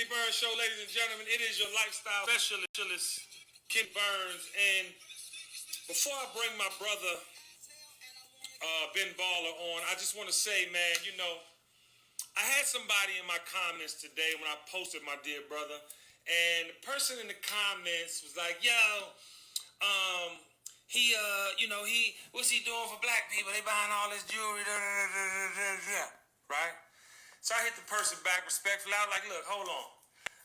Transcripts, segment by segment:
Kenny Burns Show, ladies and gentlemen. It is your lifestyle specialist, Kenny Burns. And before I bring my brother, Ben Baller, on, I just want to say, man, you know, I had somebody in my comments today when I posted my dear brother, and the person in the comments was like, yo, what's he doing for black people? They buying all this jewelry, right? So I hit the person back respectfully. I was like, look, hold on.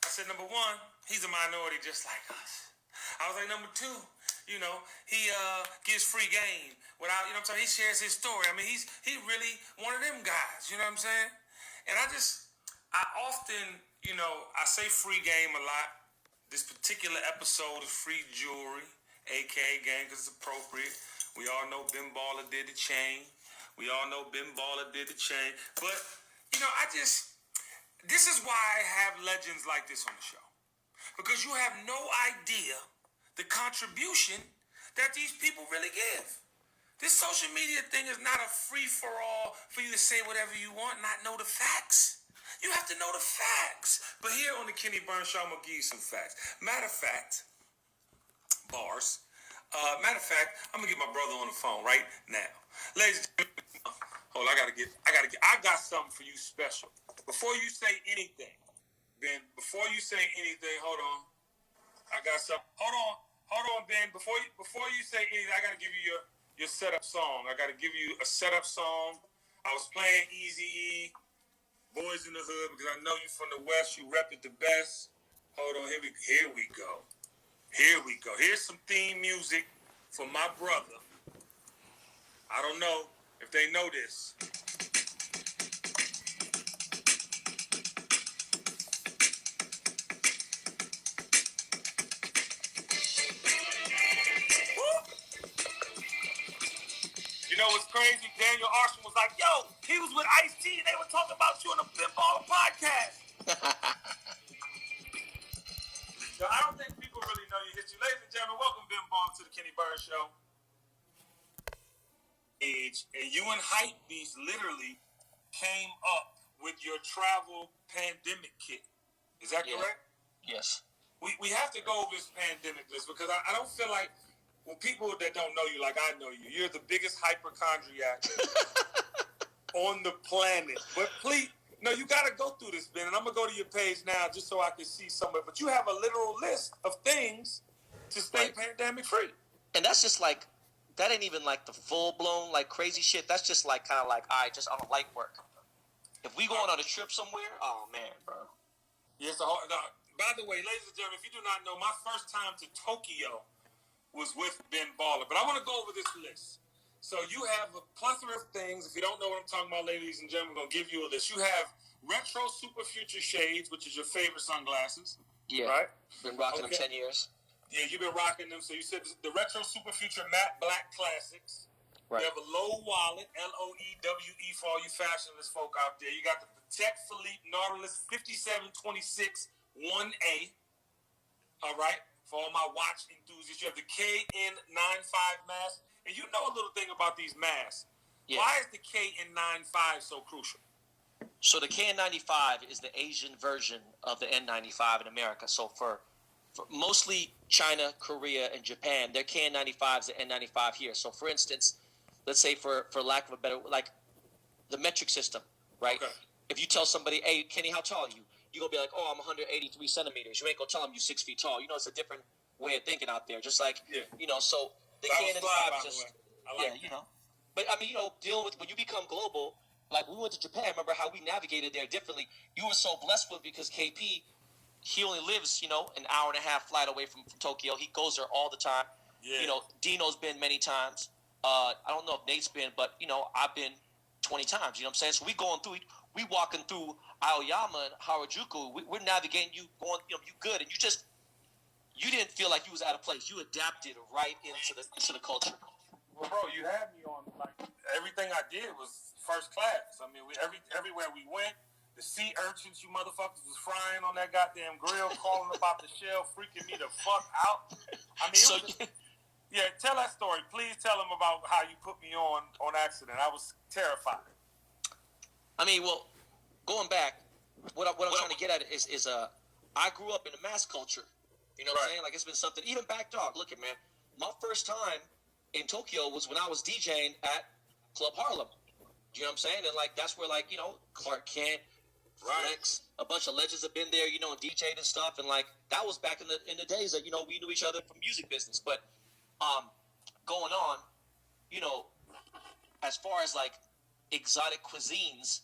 I said, number one, he's a minority just like us. I was like, number two, you know, he gives free game without, you know what I'm saying? He shares his story. I mean, he really one of them guys, you know what I'm saying? And I often, you know, I say free game a lot. This particular episode is free jewelry, aka game, because it's appropriate. We all know Ben Baller did the chain. We all know Ben Baller did the chain. But, you know, this is why I have legends like this on the show. Because you have no idea the contribution that these people really give. This social media thing is not a free-for-all for you to say whatever you want, not know the facts. You have to know the facts. But here on the Kenny Burns Show, I'm going to give you some facts. Matter of fact, bars. I'm going to get my brother on the phone right now. Ladies and gentlemen, hold on, I got something for you special. Before you say anything, Ben, hold on. I got something. Hold on, Ben. Before you say anything, I got to give you your setup song. I got to give you a setup song. I was playing Eazy-E, Boys in the Hood, because I know you from the West. You rep it the best. Hold on, here we go. Here's some theme music for my brother. I don't know if they know this. You know what's crazy? Daniel Arsham was like, yo, he was with Ice-T and they were talking about you on the Ben Baller podcast. So I don't think people really know your history. Ladies and gentlemen, welcome Ben Baller to the Kenny Burns Show. And you and Hypebeast literally came up with your travel pandemic kit. Is that correct? Yes. We have to go over this pandemic list because I don't feel like, well, people that don't know you like I know you, you're the biggest hypochondriac on the planet. But please, no, you got to go through this, Ben, and I'm going to go to your page now just so I can see some of it. But you have a literal list of things to stay pandemic free. And that's just like, that ain't even like the full-blown, like, crazy shit. That's just like, kind of like, all right, just on a light work. If we going on a trip somewhere, oh, man, bro. Yes, by the way, ladies and gentlemen, if you do not know, my first time to Tokyo was with Ben Baller. But I want to go over this list. So you have a plethora of things. If you don't know what I'm talking about, ladies and gentlemen, I'm going to give you a list. You have retro super future shades, which is your favorite sunglasses. Yeah. Right? Been rocking them 10 years. Yeah, you've been rocking them. So you said the retro super future matte black classics. Right. You have a low wallet, Loewe, for all you fashionless folk out there. You got the Patek Philippe Nautilus 5726 1A. All right? For all my watch enthusiasts, you have the KN95 mask. And you know a little thing about these masks. Yeah. Why is the KN95 so crucial? So the KN95 is the Asian version of the N95 in America. So for mostly China, Korea, and Japan, their KN95 is the N95 here. So for instance, let's say for lack of a better, like the metric system, right? Okay. If you tell somebody, hey, Kenny, how tall are you? You're going to be like, oh, I'm 183 centimeters. You ain't going to tell them you're 6 feet tall. You know, it's a different way of thinking out there. Just like, you know, so the KN95 is just, you know. But, I mean, you know, dealing with, when you become global, like we went to Japan, remember how we navigated there differently. You were so blessed with because KP, he only lives, you know, an hour and a half flight away from Tokyo. He goes there all the time. Yeah. You know, Dino's been many times. I don't know if Nate's been, but, you know, I've been 20 times. You know what I'm saying? So we walking through Aoyama and Harajuku. We're navigating you going, you know, you good. And you didn't feel like you was out of place. You adapted right into the culture. Well, bro, you had me on, like, everything I did was first class. I mean, everywhere we went, the sea urchins, you motherfuckers, was frying on that goddamn grill, calling about the shell, freaking me the fuck out. I mean, yeah, tell that story. Please tell them about how you put me on accident. I was terrified. I mean, well, going back, what I'm trying to get at is I grew up in the mass culture. You know what I'm saying? Like, it's been something. Even Back Dog. Look at, man. My first time in Tokyo was when I was DJing at Club Harlem. You know what I'm saying? And like, that's where, like, you know, Clark Kent, Flex, a bunch of legends have been there, you know, and DJed and stuff. And like, that was back in the days that, you know, we knew each other from music business. But going on, you know, as far as like exotic cuisines,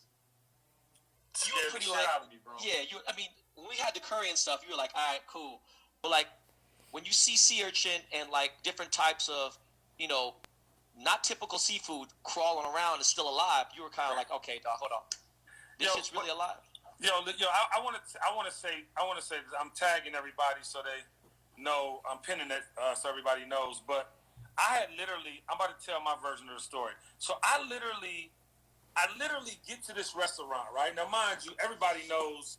you were pretty like, out of me, bro. yeah, I mean, when we had the curry and stuff, you were like, all right, cool. But like, when you see sea urchin and like different types of, you know, not typical seafood crawling around and still alive, you were kind of like, okay, dog, hold on, this shit's really alive. I want to say this. I'm tagging everybody so they know. I'm pinning it so everybody knows. But I'm about to tell my version of the story. So I literally get to this restaurant, right? Now, mind you, everybody knows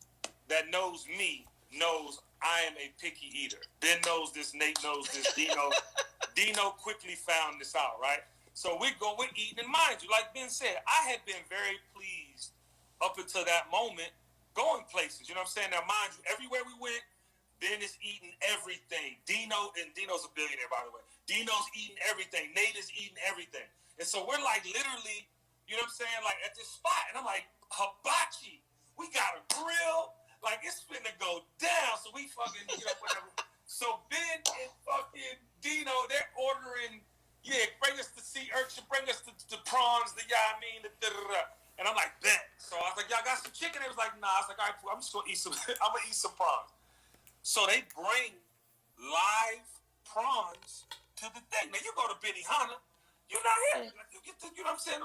me knows I am a picky eater. Ben knows this, Nate knows this, Dino. Dino quickly found this out, right? So we're eating, and mind you, like Ben said, I had been very pleased up until that moment going places. You know what I'm saying? Now, mind you, everywhere we went, Ben is eating everything. Dino's a billionaire, by the way. Dino's eating everything. Nate is eating everything. And so we're like literally, you know what I'm saying, like at this spot. And I'm like, hibachi. We got a grill. Like, it's finna go down. So we fucking, you know, whatever. So Ben and fucking Dino, they're ordering, bring us the sea urchin, bring us the prawns, the da-da-da. And I'm like, bet. So I was like, y'all got some chicken? They was like, nah. I was like, all right, I'm just gonna eat some, I'm gonna eat some prawns. So they bring live prawns to the thing. Now you go to Benihana, you're not here. You get the, you know what I'm saying?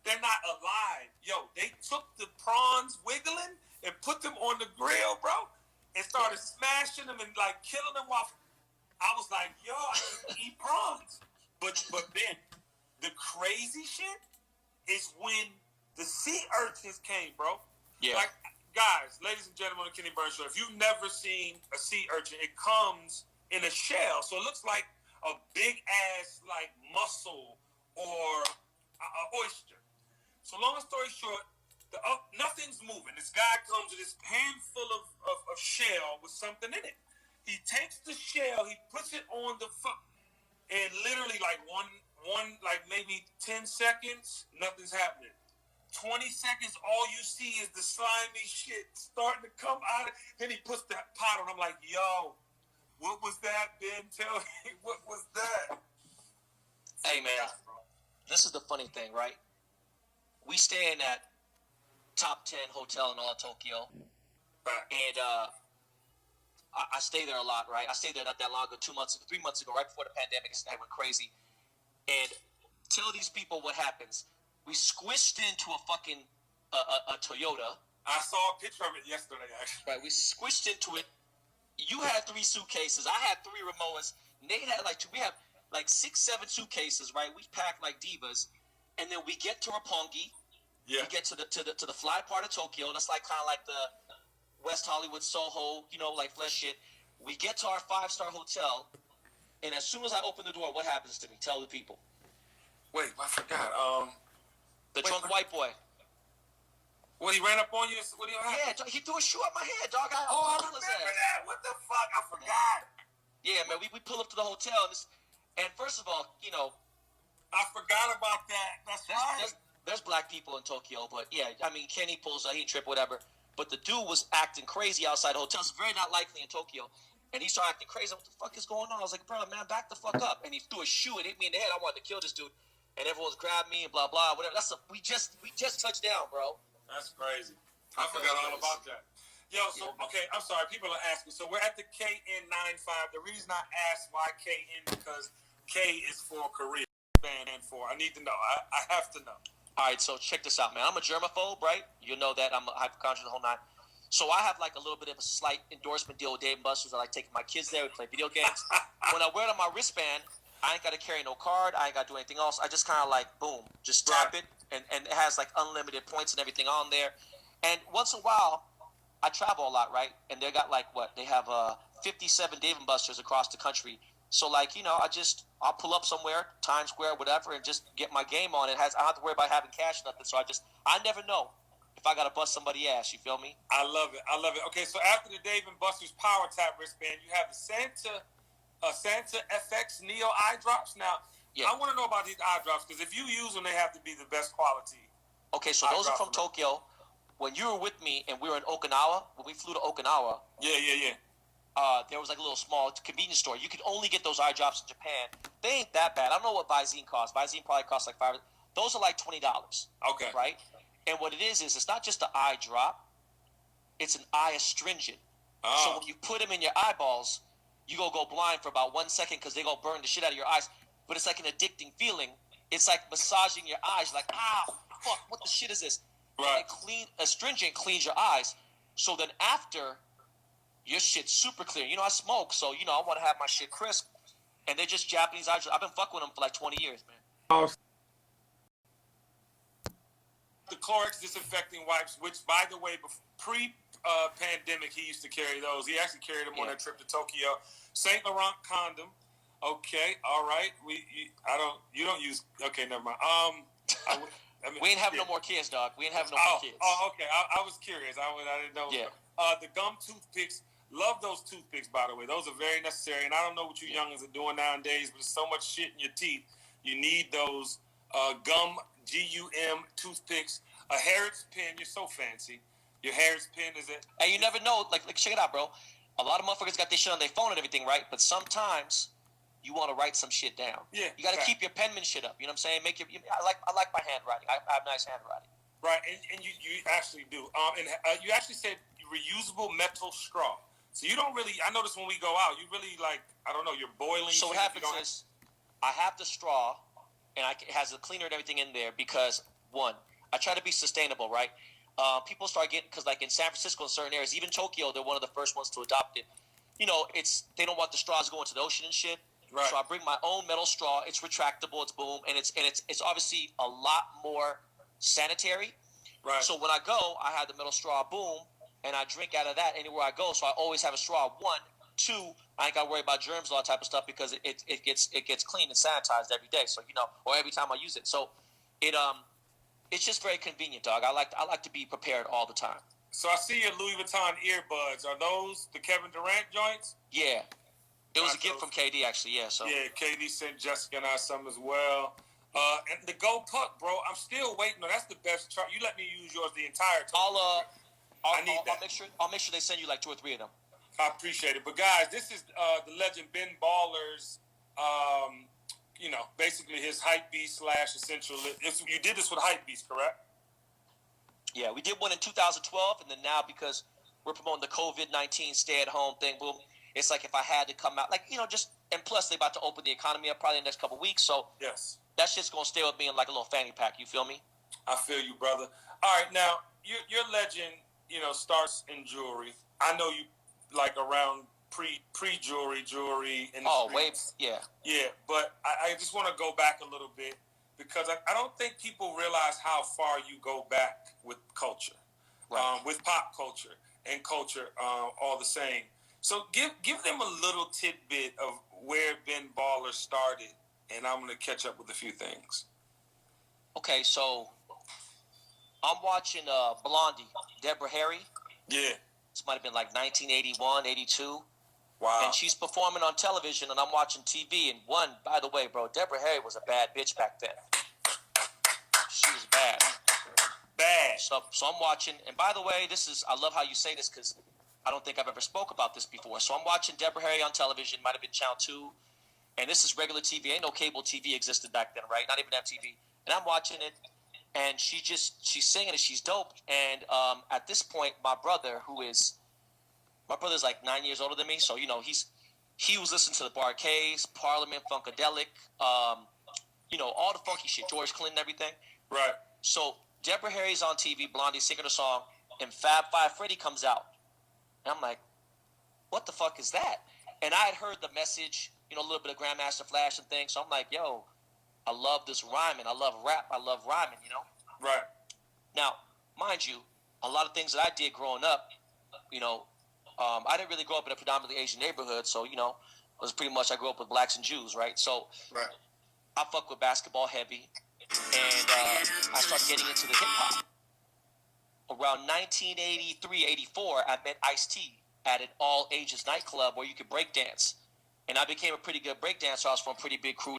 They're not alive. Yo, they took the prawns wiggling and put them on the grill, bro, and started smashing them and like killing them off. I was like, yo, I can eat prawns. But then the crazy shit is when the sea urchins came, bro. Yeah. Like, guys, ladies and gentlemen, the Kenny Burns Show, if you've never seen a sea urchin, it comes in a shell. So it looks like a big ass like mussel or an oyster. So long story short, nothing's moving. This guy comes with this handful of shell with something in it. He takes the shell, he puts it on the and literally like one like maybe 10 seconds, nothing's happening. 20 seconds, all you see is the slimy shit starting to come out. Then he puts that pot on. I'm like, yo, what was that, Ben? Tell me, what was that? Hey, man, this is the funny thing, right? We stay in that top 10 hotel in all of Tokyo. Right. And I stay there a lot, right? I stayed there not that long ago, 3 months ago, right before the pandemic, I went crazy. And tell these people what happens. We squished into a fucking a Toyota. I saw a picture of it yesterday, actually. Right, we squished into it. You had 3 suitcases. I had 3 Ramoas. Nate had like 2. We have like 6, 7 suitcases, right? We packed like divas, and then we get to Roppongi. Yeah. We get to the fly part of Tokyo. That's like kind of like the West Hollywood, Soho, you know, like flesh shit. We get to our 5-star hotel, and as soon as I open the door, what happens to me? Tell the people. Wait, I forgot. The drunk white boy. What, he ran up on you? What do you have? Yeah, he threw a shoe at my head, dog. I remember that. What the fuck? I forgot. Yeah, man, we pull up to the hotel, and first of all, you know, I forgot about that. That's right. There's black people in Tokyo, but yeah, I mean, Kenny pulls out, he trip, whatever. But the dude was acting crazy outside the hotel. It's very not likely in Tokyo. And he started acting crazy. What the fuck is going on? I was like, bro, man, back the fuck up. And he threw a shoe and hit me in the head. I wanted to kill this dude. And everyone's grabbed me and blah, blah, whatever. We just touched down, bro. That's crazy. I forgot all about that. Yo, so, okay, I'm sorry. People are asking. So we're at the KN95. The reason I asked why KN, because K is for Korea. And for, I need to know. I have to know. All right, so check this out, man. I'm a germaphobe, right? You know that. I'm a hypochondriac the whole 9. So I have like a little bit of a slight endorsement deal with Dave & Buster's. I like taking my kids there. We play video games. When I wear it on my wristband, I ain't got to carry no card. I ain't got to do anything else. I just kind of like, boom, just tap it. And it has like unlimited points and everything on there. And once in a while, I travel a lot, right? And they got like what? They have 57 Dave & Buster's across the country. So like, you know, I'll pull up somewhere, Times Square, whatever, and just get my game on. I don't have to worry about having cash or nothing. So I never know if I gotta bust somebody's ass. You feel me? I love it. I love it. Okay, so after the Dave and Buster's Power Tap wristband, you have the Santa FX Neo eye drops. Now, yeah. I want to know about these eye drops because if you use them, they have to be the best quality. Okay, so those are from Tokyo. When you were with me and we were in Okinawa, when we flew to Okinawa. Yeah. There was like a little small convenience store. You could only get those eye drops in Japan. They ain't that bad. I don't know what Visine costs. Visine probably costs like $5. Those are like $20. Okay. Right? And what it is it's not just an eye drop. It's an eye astringent. Oh. So when you put them in your eyeballs, you go blind for about 1 second because they go burn the shit out of your eyes. But it's like an addicting feeling. It's like massaging your eyes. You're like, fuck, what the shit is this? Right. And astringent cleans your eyes. So then after, your shit's super clear. You know, I smoke, so, you know, I want to have my shit crisp. And they're just Japanese eyes. I've been fucking with them for like 20 years, man. The Clorox disinfecting wipes, which, by the way, pre-pandemic, he used to carry those. He actually carried them on that trip to Tokyo. Saint Laurent condom. Okay, all right. You don't use. Okay, never mind. We ain't having no more kids, dog. We ain't having no more kids. Oh, okay. I was curious. I didn't know. Yeah. The gum toothpicks. Love those toothpicks, by the way. Those are very necessary. And I don't know what you youngins are doing nowadays, but there's so much shit in your teeth. You need those gum, GUM toothpicks. A Harris pen. You're so fancy. Your Harris pen is it? Hey, you never know. Like, check it out, bro. A lot of motherfuckers got this shit on their phone and everything, right? But sometimes you want to write some shit down. Yeah. You got to keep your penmanship up. You know what I'm saying? I like my handwriting. I have nice handwriting. Right, and you actually do. You actually said reusable metal straw. So you don't really. I notice when we go out, you really like. I don't know. You're boiling. So what happens is, I have the straw, and it has a cleaner and everything in there because one, I try to be sustainable, right? People start getting because like in San Francisco, in certain areas, even Tokyo, they're one of the first ones to adopt it. You know, they don't want the straws going to the ocean and shit. Right. So I bring my own metal straw. It's retractable. It's boom, and it's obviously a lot more sanitary. Right. So when I go, I have the metal straw, boom, and I drink out of that anywhere I go. So I always have a straw. One, two, I ain't got to worry about germs, all that type of stuff because it gets cleaned and sanitized every day. So or every time I use it. So it's just very convenient, dog. I like to be prepared all the time. So I see your Louis Vuitton earbuds. Are those the Kevin Durant joints? Yeah. It was a gift from KD, actually, yeah. So yeah, KD sent Jessica and I some as well. And the Go Puck, bro, I'm still waiting. No, that's the best chart. You let me use yours the entire time. I'll make sure they send you like 2 or 3 of them. I appreciate it. But guys, this is the legend Ben Baller's, basically his hype beast / essential. You did this with hype beast, correct? Yeah, we did one in 2012, and then now because we're promoting the COVID-19 stay-at-home thing, boom. It's like if I had to come out, and plus they about to open the economy up probably in the next couple of weeks, so yes, that shit's gonna stay with me in like a little fanny pack. You feel me? I feel you, brother. All right, now your legend, starts in jewelry. I know you like around pre jewelry and yeah, but I just want to go back a little bit because I don't think people realize how far you go back with culture, right. With pop culture and culture, all the same. So give them a little tidbit of where Ben Baller started, and I'm going to catch up with a few things. Okay, so I'm watching Blondie, Deborah Harry. Yeah. This might have been like 1981, 82. Wow. And she's performing on television, and I'm watching TV. And by the way, bro, Deborah Harry was a bad bitch back then. She was bad. Bad. So I'm watching, and by the way, I love how you say this because I don't think I've ever spoke about this before. So I'm watching Deborah Harry on television, might have been Channel 2, and this is regular TV. Ain't no cable TV existed back then, right? Not even MTV. And I'm watching it, and she's singing and she's dope. And at this point, my brother's like 9 years older than me, so he was listening to the Bar-Kays, Parliament, Funkadelic, all the funky shit, George Clinton, everything. Right. So Deborah Harry's on TV, Blondie singing a song, and Fab Five Freddy comes out. And I'm like, what the fuck is that? And I had heard the message, a little bit of Grandmaster Flash and things. So I'm like, yo, I love this rhyming. I love rap. I love rhyming, Right. Now, mind you, a lot of things that I did growing up, I didn't really grow up in a predominantly Asian neighborhood. So, it was pretty much I grew up with blacks and Jews, right? So right. I fuck with basketball heavy. And I started getting into the hip-hop. around 1983, 84, I met Ice-T at an all-ages nightclub where you could break dance. And I became a pretty good break dancer. I was from a pretty big crew.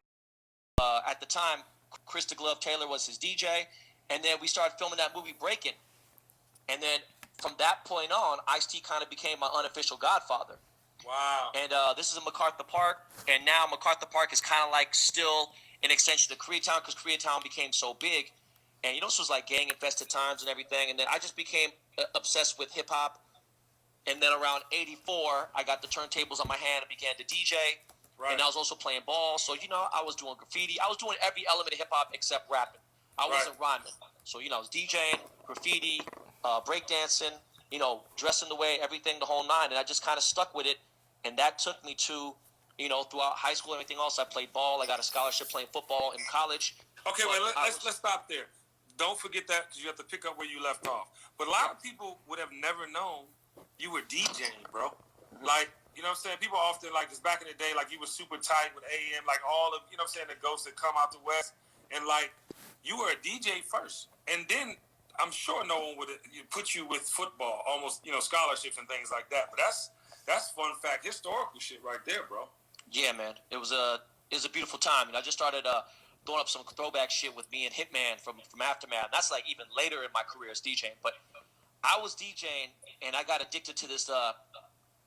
At the time, Chris the Glove Taylor was his DJ. And then we started filming that movie Breakin'. And then from that point on, Ice-T kind of became my unofficial godfather. Wow. And this is in MacArthur Park. And now MacArthur Park is kind of like still an extension to Koreatown because Koreatown became so big. And this was like gang-infested times and everything. And then I just became obsessed with hip-hop. And then around 84, I got the turntables on my hand and began to DJ. Right. And I was also playing ball. So, I was doing graffiti. I was doing every element of hip-hop except rapping. I wasn't rhyming. So, I was DJing, graffiti, breakdancing, dressing the way, everything, the whole nine. And I just kind of stuck with it. And that took me to, throughout high school and everything else. I played ball. I got a scholarship playing football in college. Okay, wait, let's stop there. Don't forget that because you have to pick up where you left off. But a lot of people would have never known you were DJing, bro. Like, you know what I'm saying? People often, like, just back in the day, like, you were super tight with AM, like, all of, you know what I'm saying, the ghosts that come out the West. And, like, you were a DJ first. And then I'm sure no one would put you with football, almost, scholarships and things like that. But that's fun fact, historical shit right there, bro. Yeah, man. It was a beautiful time. I just started throwing up some throwback shit with me and Hitman from Aftermath. That's, like, even later in my career as DJing. But I was DJing, and I got addicted to this. I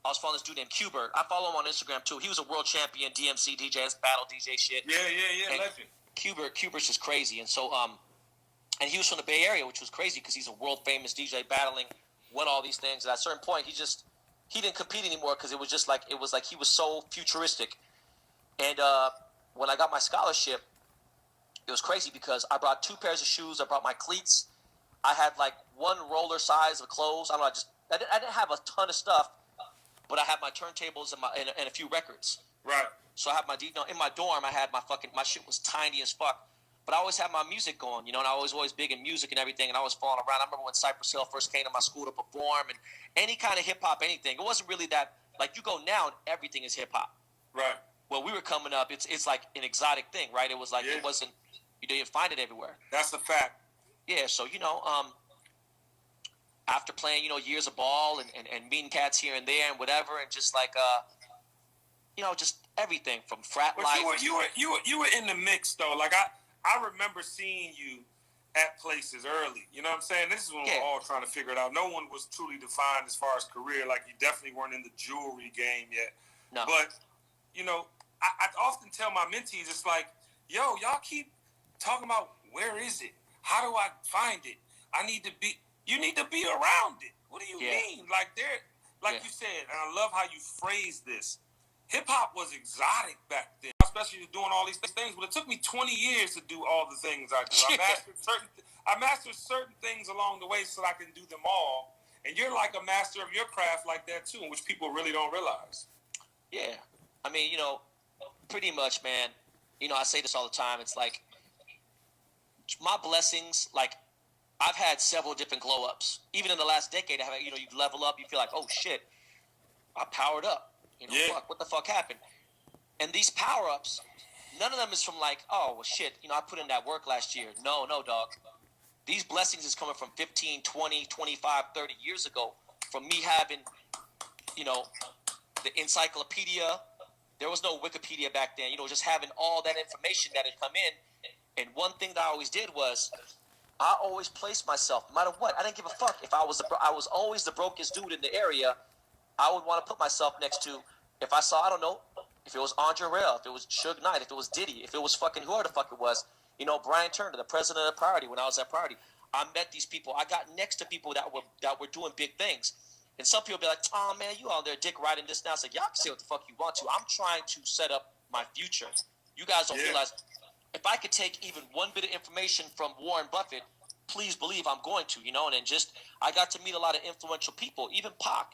was following this dude named Qbert. I follow him on Instagram, too. He was a world champion DMC DJ, that's battle DJ shit. Yeah, and legend. Qbert's just crazy. And so, and he was from the Bay Area, which was crazy because he's a world-famous DJ battling, won all these things. And at a certain point, he didn't compete anymore because it was like he was so futuristic. And when I got my scholarship, it was crazy because I brought 2 pairs of shoes. I brought my cleats. I had like 1 roller size of clothes. I didn't have a ton of stuff, but I had my turntables and a few records. Right. So I had in my dorm. I had my shit was tiny as fuck, but I always had my music going, and I was always big in music and everything, and I was falling around. I remember when Cypress Hill first came to my school to perform, and any kind of hip hop, anything. It wasn't really that like you go now and everything is hip hop. Right. Well, we were coming up. It's like an exotic thing, right? It was like It wasn't. You didn't find it everywhere. That's a fact. Yeah, so, after playing, years of ball and meeting cats here and there and whatever, and just like, just everything from frat but life. You were in the mix, though. Like, I remember seeing you at places early. You know what I'm saying? This is when we're all trying to figure it out. No one was truly defined as far as career. Like, you definitely weren't in the jewelry game yet. No. But, I often tell my mentees, it's like, yo, y'all keep talking about where is it? How do I find it? You need to be around it. What do you mean? Like you said, and I love how you phrased this. Hip hop was exotic back then, especially doing all these things. But it took me 20 years to do all the things I do. I mastered certain things along the way so I can do them all. And you're like a master of your craft like that too, which people really don't realize. Yeah. I mean, pretty much, man. I say this all the time. It's like my blessings, like I've had several different glow ups. Even in the last decade, you level up, you feel like, oh shit, I powered up. Fuck, what the fuck happened? And these power ups, none of them is from like, oh well shit, I put in that work last year. No, dog. These blessings is coming from 15, 20, 25, 30 years ago. From me having, the encyclopedia. There was no Wikipedia back then. Just having all that information that had come in. And one thing that I always did was I always placed myself, no matter what. I didn't give a fuck. If I was always the brokest dude in the area, I would want to put myself next to, if I saw, I don't know, if it was Andre Rell, if it was Suge Knight, if it was Diddy, if it was fucking whoever the fuck it was, Brian Turner, the president of Priority when I was at Priority. I met these people. I got next to people that were doing big things. And some people be like, oh, man, you out there dick riding this now. It's like, y'all can say what the fuck you want to. I'm trying to set up my future. You guys don't realize, if I could take even one bit of information from Warren Buffett, please believe I'm going to, and then I got to meet a lot of influential people, even Pac,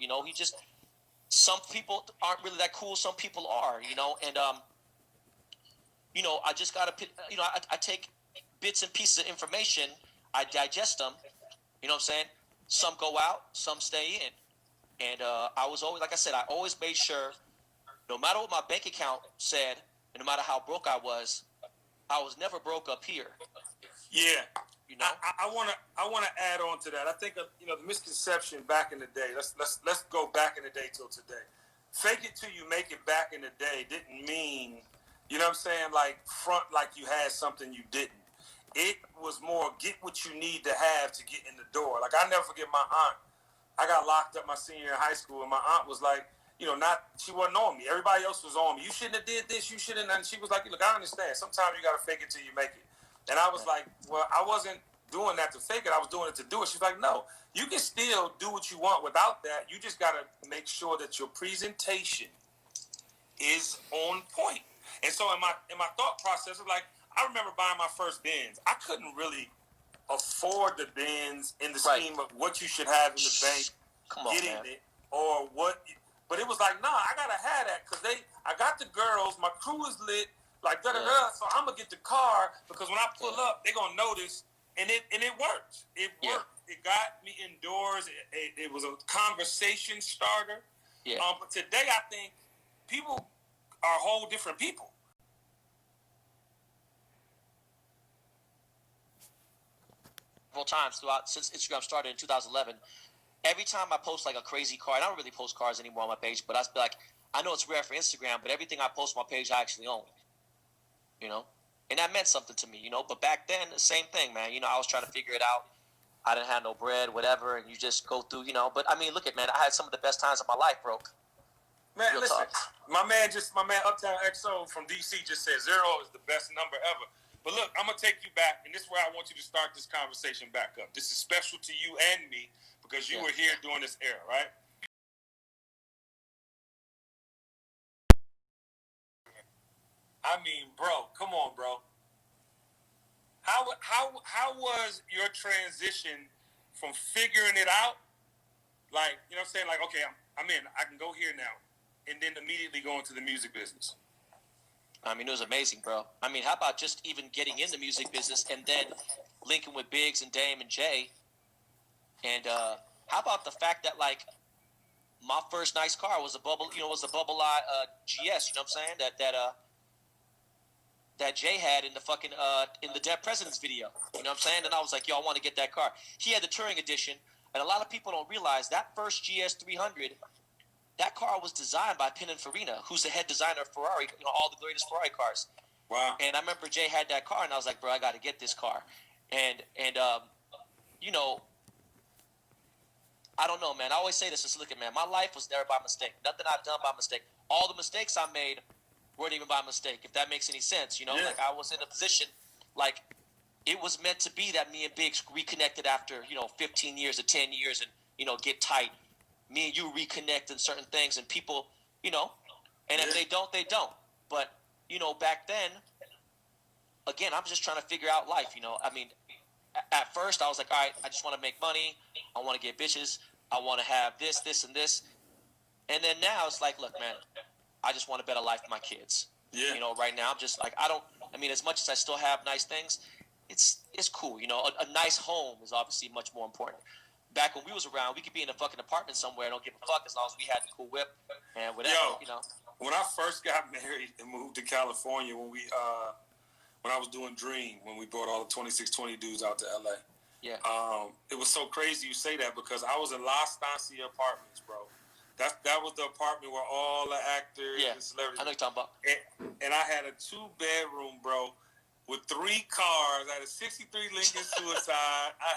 some people aren't really that cool. Some people are, and, I just got to, I take bits and pieces of information. I digest them, you know what I'm saying? Some go out, some stay in. And I was always, like I said, I always made sure, no matter what my bank account said, and no matter how broke I was never broke up here. Yeah. You know. I wanna add on to that. I think the misconception back in the day. Let's go back in the day till today. Fake it till you make it back in the day didn't mean, you know what I'm saying, like front like you had something you didn't. It was more get what you need to have to get in the door. Like I never forget my aunt. I got locked up my senior year in high school, and my aunt was like, she wasn't on me. Everybody else was on me. You shouldn't have did this. You shouldn't. And she was like, look, I understand. Sometimes you got to fake it till you make it. And I was like, well, I wasn't doing that to fake it. I was doing it to do it. She's like, no, you can still do what you want without that. You just got to make sure that your presentation is on point. And so in my thought process, like I remember buying my first Benz. I couldn't really afford the Benz in the scheme of what you should have in the bank, getting it or what. But it was like, nah, I gotta have that because I got the girls, my crew is lit, like da da da. So I'm gonna get the car because when I pull up, they're gonna notice, and it worked. It worked. It got me indoors. It was a conversation starter. Yeah. But today, I think people are whole different people. Several times throughout since Instagram started in 2011. Every time I post like a crazy car, and I don't really post cars anymore on my page, but I be like, I know it's rare for Instagram, but everything I post on my page I actually own. And that meant something to me, But back then, the same thing, man. I was trying to figure it out. I didn't have no bread, whatever, and you just go through, But I mean, look at, man, I had some of the best times of my life, bro. Man, listen, my man Uptown XO from DC just said 0 is the best number ever. But look, I'm gonna take you back, and this is where I want you to start this conversation back up. This is special to you and me because you were here during this era, right? I mean, bro, come on, bro. How was your transition from figuring it out, like saying like, okay, I'm in, I can go here now, and then immediately go into the music business? I mean, it was amazing, bro. I mean, how about just even getting in the music business and then linking with Biggs and Dame and Jay? And how about the fact that like my first nice car was a Bubble Lot GS. You know what I'm saying? That Jay had in the fucking in the Dead Presidents video. You know what I'm saying? And I was like, yo, I want to get that car. He had the touring edition, and a lot of people don't realize that first GS 300. That car was designed by Pininfarina, who's the head designer of Ferrari, all the greatest Ferrari cars. Wow. And I remember Jay had that car, and I was like, bro, I got to get this car. And I don't know, man. I always say this, just look at, man, my life was never by mistake. Nothing I've done by mistake. All the mistakes I made weren't even by mistake, if that makes any sense, Yeah. Like I was in a position, like it was meant to be that me and Biggs reconnected after, 15 years or 10 years and, get tight. Me and you reconnect in certain things, and people, and if they don't, they don't. But, back then, again, I'm just trying to figure out life, I mean, at first I was like, all right, I just want to make money. I want to get bitches. I want to have this, this, and this. And then now it's like, look, man, I just want a better life for my kids. Yeah. Right now I'm just like, as much as I still have nice things, it's cool. A nice home is obviously much more important. Back when we was around, we could be in a fucking apartment somewhere and don't give a fuck as long as we had the cool whip and whatever, When I first got married and moved to California, when I was doing Dream, when we brought all the 2620 dudes out to LA. Yeah. It was so crazy you say that because I was in La Estancia Apartments, bro. That was the apartment where all the actors and celebrities. I know you're talking about. And I had a 2-bedroom, bro, with 3 cars. I had a '63 Lincoln Suicide. I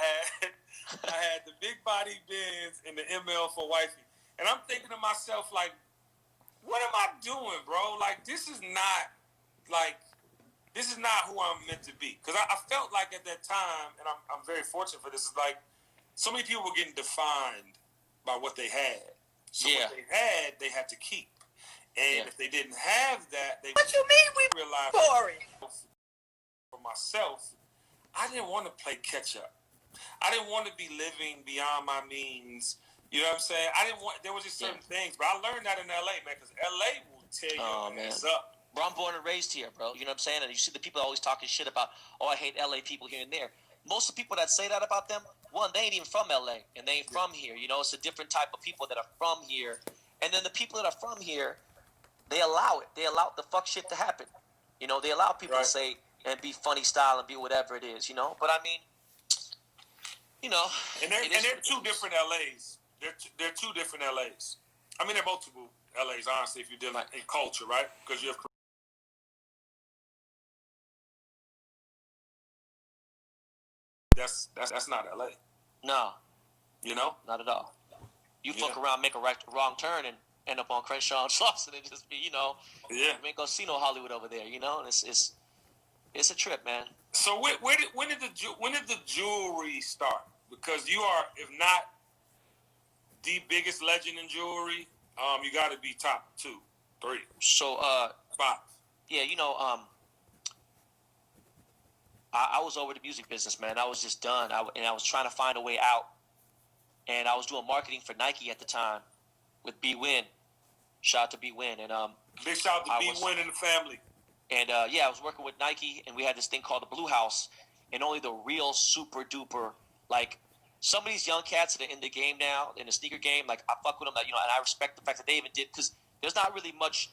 had the big body Benz and the ML for wifey. And I'm thinking to myself, like, what am I doing, bro? Like, this is not who I'm meant to be. Because I felt like at that time, and I'm very fortunate for this, is like so many people were getting defined by what they had. So what they had to keep. And if they didn't have that, they... What you mean we realized boring? For myself, I didn't want to play catch-up. I didn't want to be living beyond my means. You know what I'm saying? There was just certain things. But I learned that in L.A., man, because L.A. will tear your ass up. Bro, I'm born and raised here, bro. You know what I'm saying? And you see the people always talking shit about, I hate L.A. people here and there. Most of the people that say that about them, one, they ain't even from L.A. and they ain't from here. It's a different type of people that are from here. And then the people that are from here, they allow it. They allow the fuck shit to happen. They allow people to say and be funny style and be whatever it is, But I mean, you know, they're two different LAs. They're two different LAs. I mean, they're multiple LAs. Honestly, if you're dealing in culture, right? Because you have. That's not LA. No, You know, not at all. You fuck around, make a wrong turn, and end up on Crenshaw and Slauson, and just be, you ain't gonna see no Hollywood over there, And it's a trip, man. So when did the jewelry start? Because you are, if not the biggest legend in jewelry, you got to be top 2, 3. So 5. Yeah, I was over the music business, man. I was just done. I was trying to find a way out. And I was doing marketing for Nike at the time with B Win. Shout out to B Win. And big shout out to B Win and the family. And I was working with Nike, and we had this thing called the Blue House. And only the real super duper, like, some of these young cats that are in the game now, in the sneaker game, like, I fuck with them, and I respect the fact that they even did, because there's not really much.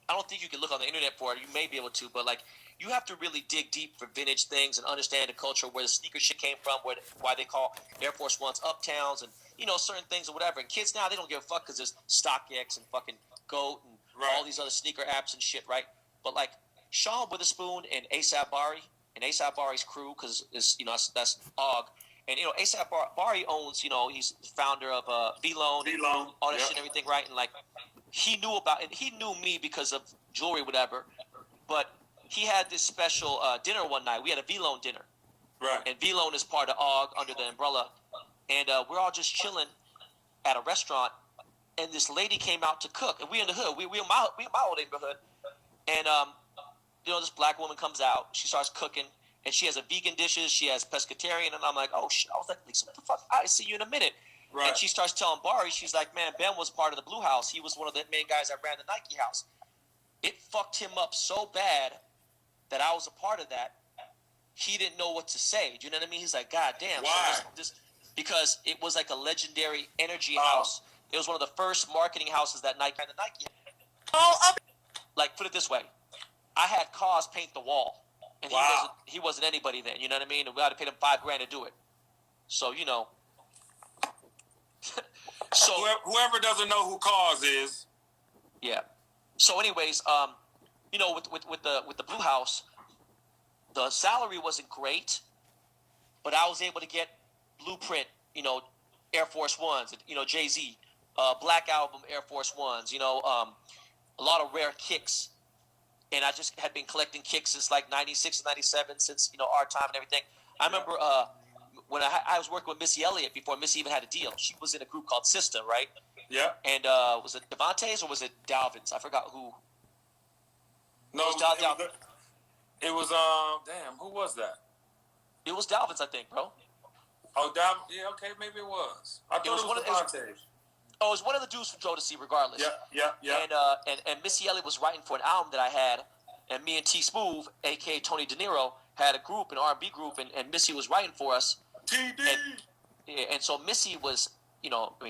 I don't think you can look on the internet for it. You may be able to, but, like, you have to really dig deep for vintage things and understand the culture, where the sneaker shit came from, why they call Air Force Ones uptowns, and, certain things or whatever. And kids now, they don't give a fuck because there's StockX and fucking GOAT and all these other sneaker apps and shit, right? But, like, Sean Witherspoon and ASAP Bari and ASAP Bari's crew, because that's Og. And, ASAP Bari owns, he's the founder of V-Loan, all that shit and everything, right? And, like, he knew me because of jewelry, whatever. But he had this special dinner one night. We had a V-Loan dinner. Right. And V-Loan is part of Og under the umbrella. And we're all just chilling at a restaurant. And this lady came out to cook. And we in the hood. We in my old neighborhood. And, this black woman comes out. She starts cooking. And she has a vegan dishes. She has pescatarian. And I'm like, oh, shit. I was like, Lisa, what the fuck? I see you in a minute. Right. And she starts telling Bari, she's like, man, Ben was part of the Blue House. He was one of the main guys that ran the Nike house. It fucked him up so bad that I was a part of that. He didn't know what to say. Do you know what I mean? He's like, God damn. Why? So because it was like a legendary energy house. It was one of the first marketing houses that Nike ran the Nike house. Like, put it this way. I had cars paint the wall. And he wasn't anybody then. You know what I mean? And we had to pay him $5,000 to do it. So, So whoever doesn't know who Cause is, yeah. So, anyways, with the Blue House, the salary wasn't great, but I was able to get Blueprint, Air Force Ones, Jay-Z, Black Album Air Force Ones, a lot of rare kicks, and I just had been collecting kicks since like '96, '97, since our time and everything. I remember. When I was working with Missy Elliott before Missy even had a deal. She was in a group called System, right? Yeah. And was it Devontae's or was it Dalvin's? I forgot who. No, it was damn, who was that? It was Dalvin's, I think, bro. Oh, Dalvin. Yeah, okay, maybe it was. I thought it was Devontae's. It was one of the dudes from Jodeci, regardless. Yeah. And Missy Elliott was writing for an album that I had, and me and T Smooth, a.k.a. Tony De Niro, had a group, an R&B group, and Missy was writing for us. And so Missy was,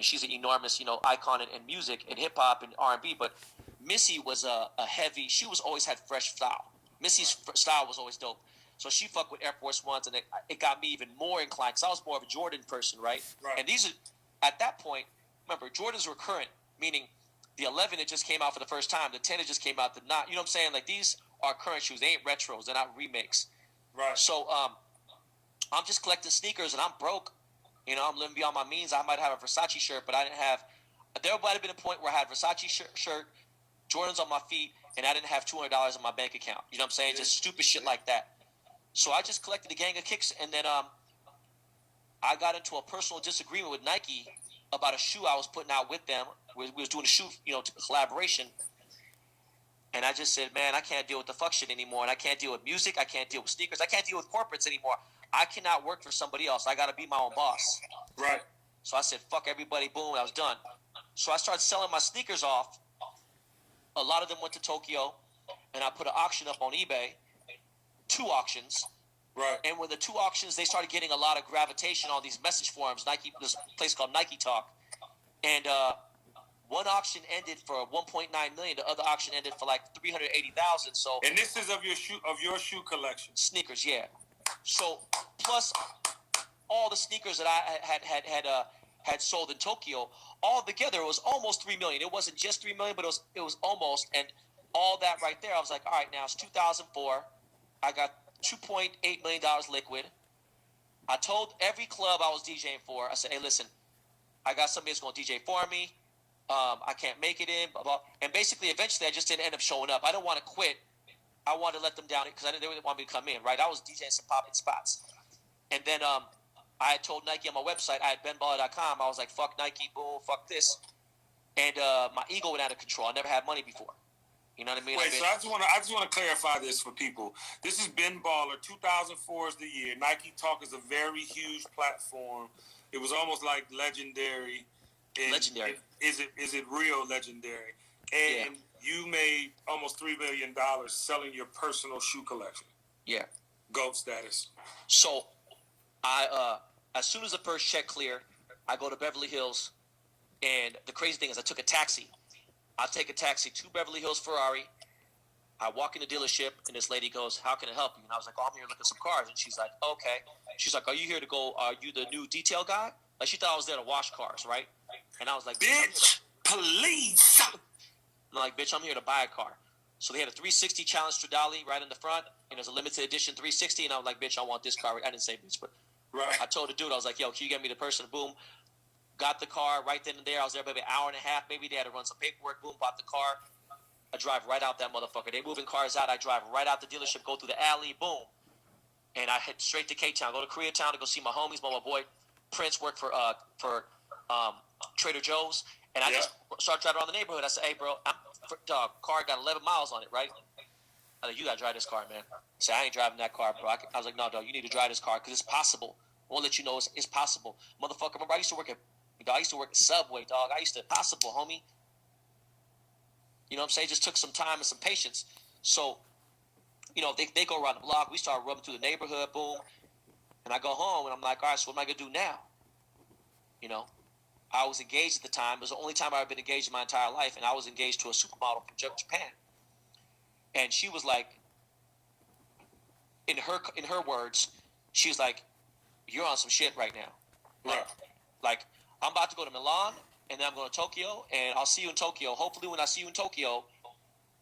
she's an enormous, icon in music and hip hop and R&B, but Missy was a heavy. She was always had fresh style. Missy's style was always dope. So she fucked with Air Force Ones, and it got me even more inclined because I was more of a Jordan person, right? And these are, at that point, remember, Jordans were current, meaning the 11 that just came out for the first time, the 10 that just came out, the 9, you know what I'm saying? Like, these are current shoes. They ain't retros. They're not remakes. Right. So I'm just collecting sneakers, and I'm broke. I'm living beyond my means. I might have a Versace shirt, but I didn't have. There might have been a point where I had Versace shirt, Jordans on my feet, and I didn't have $200 in my bank account. You know what I'm saying? Just stupid shit like that. So I just collected a gang of kicks, and then I got into a personal disagreement with Nike about a shoe I was putting out with them. We was doing a shoe, collaboration. And I just said, man, I can't deal with the fuck shit anymore. And I can't deal with music. I can't deal with sneakers. I can't deal with corporates anymore. I cannot work for somebody else. I got to be my own boss. Right. So I said, fuck everybody. Boom. I was done. So I started selling my sneakers off. A lot of them went to Tokyo. And I put an auction up on eBay. 2 auctions. Right. And with the 2 auctions, they started getting a lot of gravitation on these message forums. This place called Nike Talk. And one auction ended for $1.9 million. The other auction ended for like $380,000. So. And this is of your shoe collection. Sneakers, yeah. So plus all the sneakers that I had sold in Tokyo, all together it was almost 3 million. It wasn't just 3 million, but it was almost. And all that right there, I was like, all right, now it's 2004. I got $2.8 million liquid. I told every club I was DJing for, I said, hey, listen, I got somebody that's going to DJ for me. I can't make it in, blah, blah. And basically, eventually, I just didn't end up showing up. I didn't want to quit. I wanted to let them down because they didn't want me to come in, right? I was DJing some popping spots. And then I had told Nike on my website, I had benballer.com, I was like, fuck Nike, boom, fuck this. And my ego went out of control. I never had money before. You know what I mean? Wait, so I just want to clarify this for people. This is Ben Baller. 2004 is the year. Nike Talk is a very huge platform. It was almost like legendary. Legendary. Is it real legendary? And you made almost $3 million selling your personal shoe collection. Yeah. GOAT status. So I as soon as the first check cleared, I go to Beverly Hills, and the crazy thing is I took a taxi. I take a taxi to Beverly Hills Ferrari. I walk in the dealership, and this lady goes, how can I help you? And I was like, oh, I'm here looking at some cars. And she's like, okay. She's like, are you here to go, are you the new detail guy? Like, she thought I was there to wash cars, right? And I was like, bitch, please. I'm like, bitch, I'm here to buy a car. So they had a 360 Challenge Stradale right in the front, and there's a limited edition 360, and I was like, bitch, I want this car. I didn't say bitch, but right. I told the dude, I was like, yo, can you get me the person? Boom. Got the car right then and there. I was there maybe an hour and a half. Maybe they had to run some paperwork. Boom, bought the car. I drive right out that motherfucker. They moving cars out. I drive right out the dealership, go through the alley. Boom. And I head straight to K-Town. Go to Koreatown to go see my homies. My boy Prince worked for Trader Joe's. And I just started driving around the neighborhood. I said, hey, bro, car got 11 miles on it, right? I said, you got to drive this car, man. I said, I ain't driving that car, bro. I was like, no, dog, you need to drive this car because it's possible. I want to let you know it's possible. Motherfucker, remember I used to work at Subway, dog. Possible, homie. You know what I'm saying? It just took some time and some patience. So, you know, they go around the block. We start rubbing through the neighborhood, boom. And I go home, and I'm like, all right, so what am I going to do now? You know? I was engaged at the time. It was the only time I've been engaged in my entire life, and I was engaged to a supermodel from Japan. And she was like, in her words, she was like, you're on some shit right now. Right. Like, I'm about to go to Milan, and then I'm going to Tokyo, and I'll see you in Tokyo. Hopefully when I see you in Tokyo,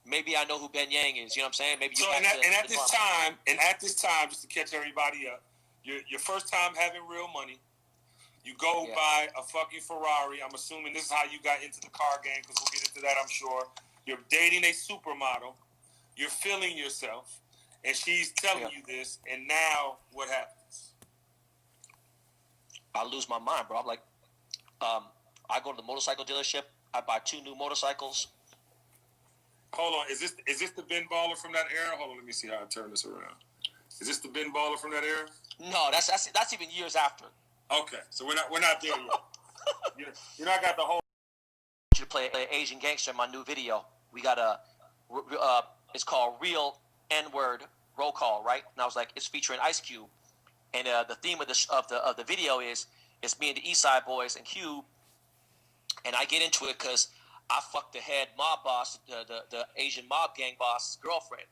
maybe I know who Ben Yang is. You know what I'm saying? Maybe you at this time, just to catch everybody up, your first time having real money, you go buy a fucking Ferrari. I'm assuming this is how you got into the car game, because we'll get into that, I'm sure. You're dating a supermodel. You're feeling yourself, and she's telling you this, and now what happens? I lose my mind, bro. I'm like, I go to the motorcycle dealership. I buy 2 new motorcycles. Hold on, is this the Ben Baller from that era? Hold on, let me see how I turn this around. Is this the Ben Baller from that era? No, that's even years after. Okay, so we're not there yet. You're not got the whole. I want you to play an Asian gangster in my new video. We got it's called Real N-Word Roll Call, right? And I was like, it's featuring Ice Cube, and the theme of the video is it's me and the East Side Boys and Cube, and I get into it because I fucked the head mob boss, the Asian mob gang boss's girlfriend,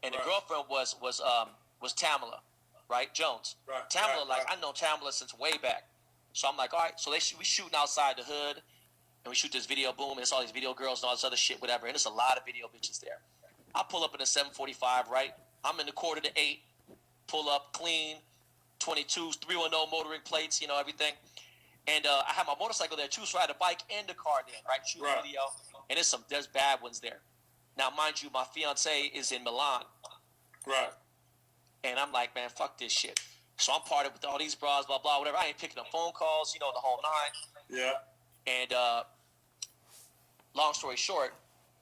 and the girlfriend was Tamala, right? Jones. Right. Tamala, I know Tamala since way back, so I'm like, all right. So we shooting outside the hood, and we shoot this video, boom, and it's all these video girls and all this other shit, whatever, and there's a lot of video bitches there. I pull up in a 745, right? I'm in the 7:45, pull up clean, 22s, 310 motoring plates, you know, everything. And I have my motorcycle there too, so I had a bike and a car there, right? Shoot video, and there's bad ones there. Now, mind you, my fiance is in Milan, right? And I'm like, man, fuck this shit. So I'm partying with all these bras, blah blah, whatever. I ain't picking up phone calls, you know, the whole nine. Yeah. And long story short,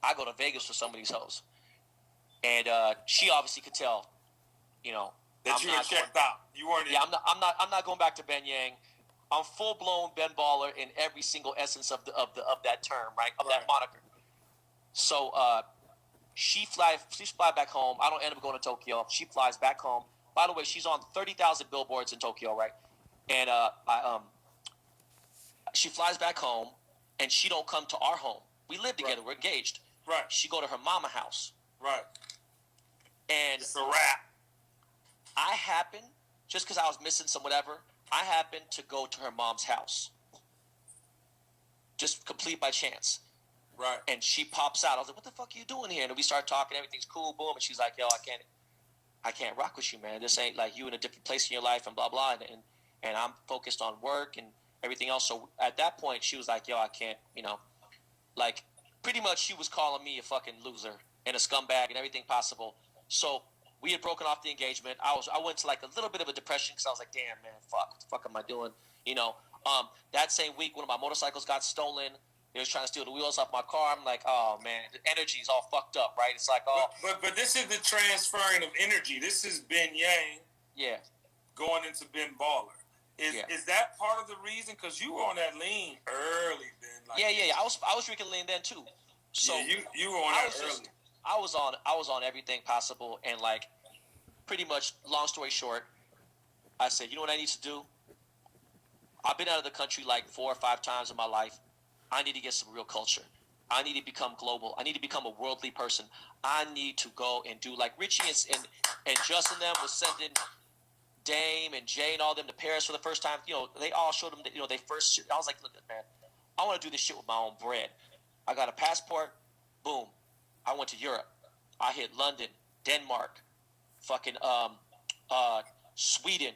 I go to Vegas for some of these hoes, and she obviously could tell, you know, that you were checked out. You weren't. Yeah, I'm not going back to Ben Yang. I'm full blown Ben Baller in every single essence of that term, right? Of that moniker. So she flies back home. I don't end up going to Tokyo. She flies back home. By the way, she's on 30,000 billboards in Tokyo, right? And she flies back home, and she don't come to our home. We live together. We're engaged. Right. She go to her mama house. Right. And it's a wrap. I happen, just because I was missing some whatever, I happened to go to her mom's house, just complete by chance. Right. And she pops out. I was like, "What the fuck are you doing here?" And we start talking. Everything's cool, boom. And she's like, "Yo, I can't rock with you, man. This ain't like you in a different place in your life and blah blah." And I'm focused on work and everything else. So at that point, she was like, "Yo, I can't," like pretty much she was calling me a fucking loser and a scumbag and everything possible. So we had broken off the engagement. I went to like a little bit of a depression because I was like, "Damn, man, fuck, what the fuck am I doing?" That same week, one of my motorcycles got stolen. They was trying to steal the wheels off my car. I'm like, oh man, the energy's all fucked up, right? It's like, oh, but this is the transferring of energy. This is Ben Yang, yeah, going into Ben Baller. Is that part of the reason? Because you were on that lean early, Ben. Like, yeah. I was drinking lean then too. So yeah, you were on that early. I was on everything possible, and like, pretty much, long story short, I said, you know what I need to do? I've been out of the country like 4 or 5 times in my life. I need to get some real culture. I need to become global. I need to become a worldly person. I need to go and do like Richie and Justin them was sending Dame and Jay and all them to Paris for the first time. They all showed them that, they first. I was like, look, man, I want to do this shit with my own bread. I got a passport. Boom. I went to Europe. I hit London, Denmark, fucking Sweden.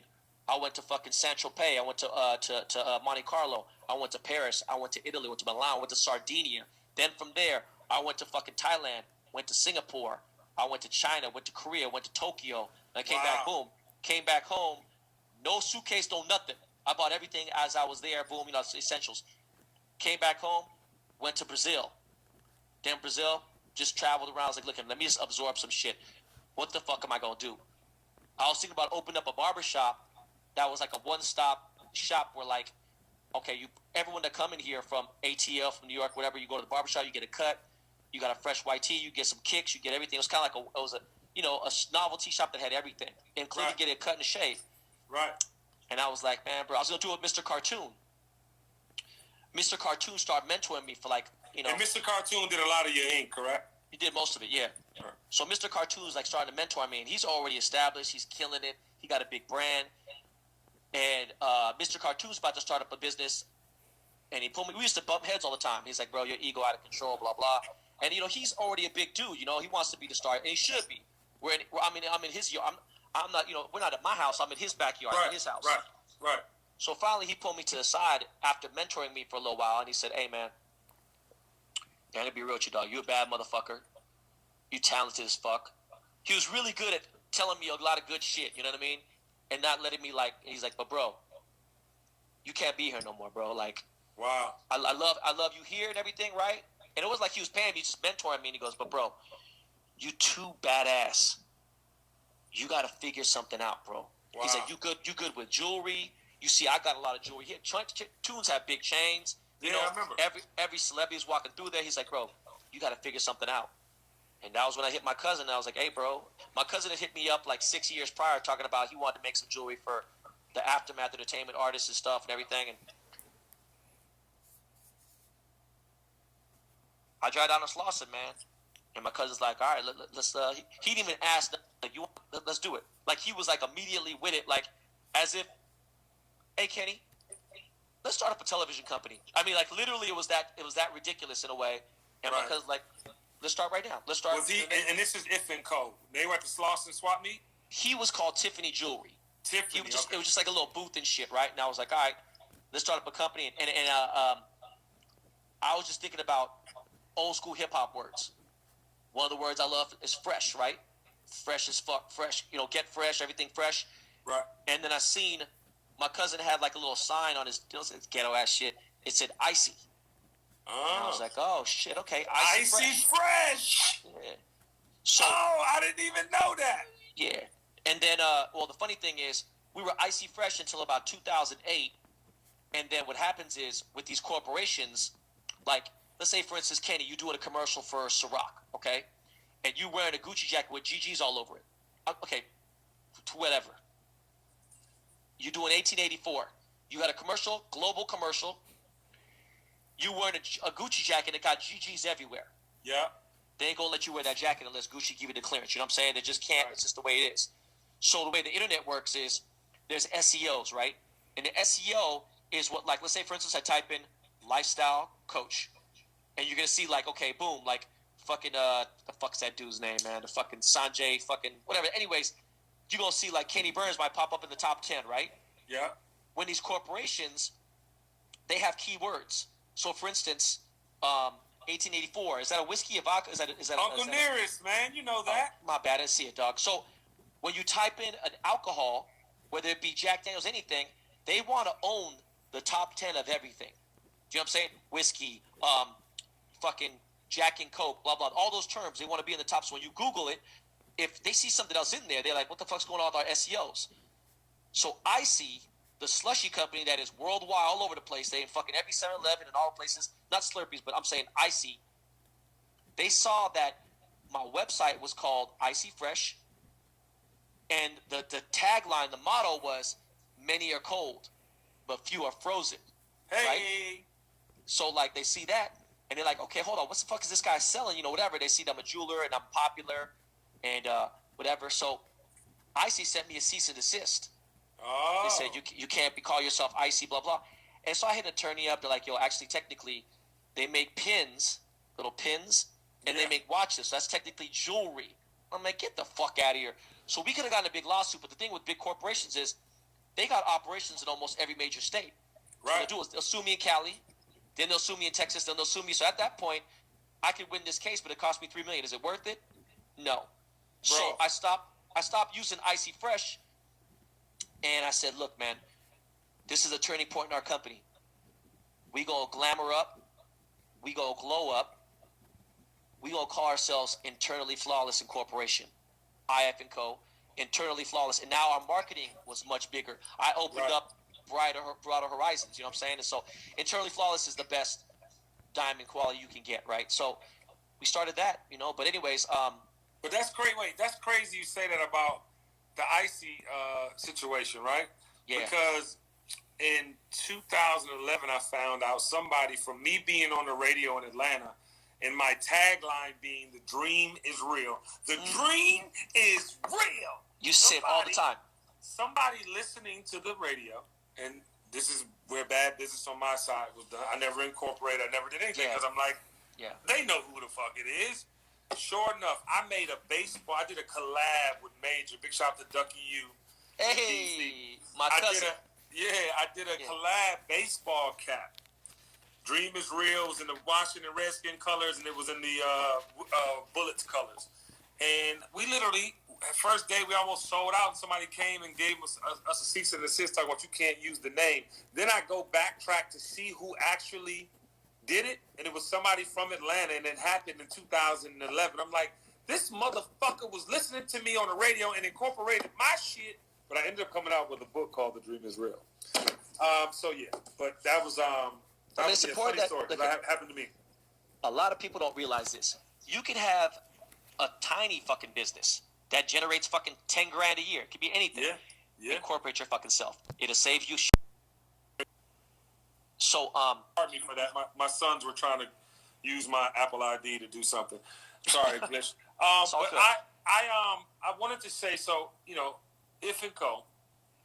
I went to fucking Saint-Tropez. I went to Monte Carlo. I went to Paris. I went to Italy. Went to Milan. I went to Sardinia. Then from there, I went to fucking Thailand. Went to Singapore. I went to China. Went to Korea. Went to Tokyo. And I came back. Boom. Came back home. No suitcase. No nothing. I bought everything as I was there. Boom. Essentials. Came back home. Went to Brazil. Then Brazil. Just traveled around. I was like, look, let me just absorb some shit. What the fuck am I gonna do? I was thinking about opening up a barbershop that was like a one-stop shop where, like, okay, everyone that come in here from ATL, from New York, whatever, you go to the barbershop, you get a cut, you got a fresh white tee, you get some kicks, you get everything. It was kind of like a novelty shop that had everything, including getting a cut and a shave. Right. And I was like, man, bro, I was gonna do it with Mr. Cartoon. Mr. Cartoon started mentoring me for like, And Mr. Cartoon did a lot of your ink, correct? He did most of it, yeah. Right. So Mr. Cartoon's like starting to mentor me, and he's already established. He's killing it. He got a big brand. And Mr. Cartoon's about to start up a business, and he pulled me. We used to bump heads all the time. He's like, bro, your ego out of control, blah, blah. And, he's already a big dude. He wants to be the star, and he should be. I'm in his yard. I'm not, we're not at my house. I'm in his backyard, in his house. Right. So finally he pulled me to the side after mentoring me for a little while, and he said, hey, man, I'm going to be real with you, dog. You a bad motherfucker. You talented as fuck. He was really good at telling me a lot of good shit, you know what I mean? And not letting me he's like, but bro, you can't be here no more, bro. Like, wow. I love you here and everything, right? And it was like he was paying me, just mentoring me, and he goes, but bro, you too badass. You got to figure something out, bro. Wow. He's like, you good with jewelry. You see, I got a lot of jewelry here. Tunes have big chains. I remember. Every celebrity is walking through there. He's like, bro, you got to figure something out. And that was when I hit my cousin. I was like, hey, bro. My cousin had hit me up like 6 years prior talking about he wanted to make some jewelry for the Aftermath Entertainment artists and stuff and everything. And I drive down to Slauson, man. And my cousin's like, all right, let's he didn't even ask, like, let's do it. Like, he was like immediately with it, like, as if, hey, Kenny, let's start up a television company. I mean, like, literally it was that ridiculous in a way. And my cousin's like, let's start right now. Let's start. Was he? And this is If and Co. They were at the Slauson swap meet. He was called Tiffany Jewelry. Tiffany. It was just like a little booth and shit, right? And I was like, all right, let's start up a company. And I was just thinking about old school hip hop words. One of the words I love is fresh, right? Fresh as fuck, fresh. Get fresh, everything fresh. Right. And then I seen my cousin had like a little sign on his ghetto ass shit. It said icy. And I was like, oh shit, okay, icy fresh. Yeah. So, I didn't even know that. Yeah. And then, the funny thing is, we were icy fresh until about 2008. And then what happens is, with these corporations, like, let's say, for instance, Kenny, you doing a commercial for Ciroc, okay? And you wearing a Gucci jacket with GG's all over it. Okay, whatever. You doing 1884. You had a commercial, global commercial. You wearing a Gucci jacket that got GG's everywhere. Yeah. They ain't gonna let you wear that jacket unless Gucci give you the clearance. You know what I'm saying? They just can't. Right. It's just the way it is. So the way the internet works is there's SEOs, right? And the SEO is what, like, let's say, for instance, I type in lifestyle coach, and you're going to see, like, okay, boom, like, fucking, the fuck's that dude's name, man? The fucking Sanjay, fucking, whatever. Anyways, you're going to see, like, Kenny Burns might pop up in the top 10, right? Yeah. When these corporations, they have keywords. So, for instance, 1884, is that a whiskey, a vodka? Is that Uncle Nearest, man, you know that. My bad, I didn't see it, dog. So, when you type in an alcohol, whether it be Jack Daniels, anything, they want to own the top 10 of everything. Do you know what I'm saying? Whiskey, fucking Jack and Coke, blah, blah. All those terms, they want to be in the top. So when you Google it, if they see something else in there, they're like, what the fuck's going on with our SEOs? So I see the slushy company that is worldwide, all over the place. They in fucking every 7-Eleven and all places. Not Slurpees, but I'm saying Icy. They saw that my website was called Icy Fresh. And the tagline, the motto was, many are cold, but few are frozen. Hey. Right? So, like, they see that, and they're like, okay, hold on, what the fuck is this guy selling? You know, whatever. They see that I'm a jeweler, and I'm popular, and whatever. So, Icy sent me a cease and desist. Oh. They said, you can't call yourself Icy, blah, blah. And so I hit an attorney up. They're like, yo, actually, technically, they make pins, little pins, and they make watches. So that's technically jewelry. I'm like, get the fuck out of here. So we could have gotten a big lawsuit, but the thing with big corporations is they got operations in almost every major state. Right. So they'll sue me in Cali, then they'll sue me in Texas, then they'll sue me. So at that point, I could win this case, but it cost me $3 million. Is it worth it? No. Bro. So I stopped using Icy Fresh, and I said, look, man, this is a turning point in our company. We gonna glamour up, we gonna glow up, we gonna call ourselves Internally Flawless Incorporation. IF & Co. Internally Flawless. And now our marketing was much bigger. I opened up broader horizons, you know what I'm saying? And so Internally Flawless is the best diamond quality you can get, right? So we started that, you know. But anyways, But that's crazy. Wait, that's crazy you say that about the Icy situation, right? Yeah. Because in 2011, I found out somebody from me being on the radio in Atlanta, and my tagline being "The dream is real." The dream is real. You say it all the time. Somebody listening to the radio, and this is where bad business on my side was done. I never incorporated. I never did anything because I'm like, they know who the fuck it is. Sure enough, I made a baseball. I did a collab with Major. Big shout out to Ducky U. Hey, my cousin. I did a collab baseball cap. Dream is real. It was in the Washington Redskin colors, and it was in the Bullets colors. And we literally, first day, we almost sold out. And somebody came and gave us a cease and desist, talking about you can't use the name. Then I go backtrack to see who actually did it, and it was somebody from Atlanta, and it happened in 2011. I'm like, this motherfucker was listening to me on the radio and incorporated my shit, but I ended up coming out with a book called The Dream is Real. But that was it's important that happened to me. A lot of people don't realize this. You can have a tiny fucking business that generates fucking $10,000 a year. It could be anything. Yeah. Incorporate your fucking self. It'll save you. So pardon me for that. My sons were trying to use my Apple ID to do something. Sorry, Glitch. But I wanted to say, so, If & Co.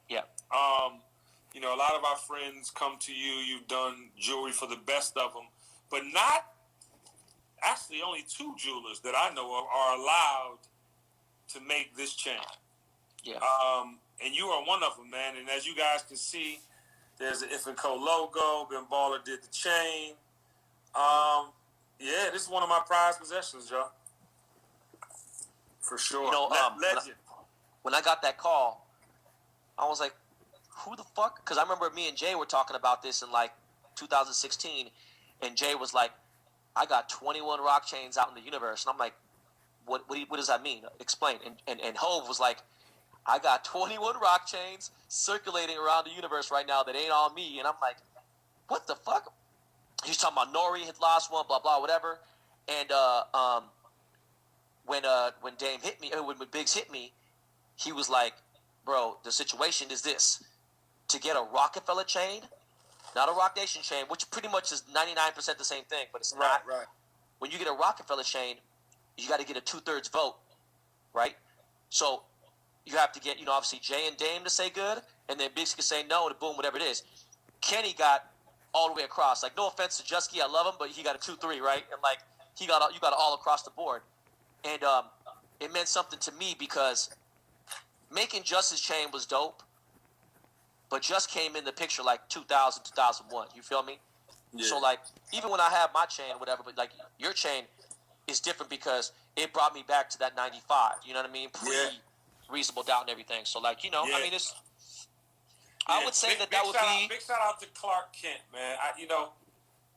Yeah. A lot of our friends come to you. You've done jewelry for the best of them, but not actually only 2 jewelers that I know of are allowed to make this chain. Yeah. And you are one of them, man. And as you guys can see, there's the If & Co. logo. Ben Baller did the chain. This is one of my prized possessions, y'all. For sure. Legend. When I got that call, I was like, who the fuck? Because I remember me and Jay were talking about this in like 2016, and Jay was like, I got 21 rock chains out in the universe. And I'm like, what does that mean? Explain. And Hove was like, I got 21 rock chains circulating around the universe right now that ain't on me. And I'm like, what the fuck? He's talking about Nori had lost one, blah, blah, whatever. And when Dame hit me, when Biggs hit me, he was like, bro, the situation is this. To get a Rockefeller chain, not a Rock Nation chain, which pretty much is 99% the same thing, but it's not. Right. When you get a Rockefeller chain, you got to get a 2/3 vote, right? So you have to get, obviously Jay and Dame to say good, and then Biggs can say no, and boom, whatever it is. Kenny got all the way across. Like, no offense to Jusky, I love him, but he got a 2-3, right? And like, you got it all across the board, and it meant something to me because making Justice Chain was dope, but Just came in the picture like 2000, 2001. You feel me? Yeah. So like, even when I have my chain, whatever, but like your chain is different because it brought me back to that 95. You know what I mean? Reasonable doubt and everything. So like, I mean, it's. I would say that would be big shout out to Clark Kent, man.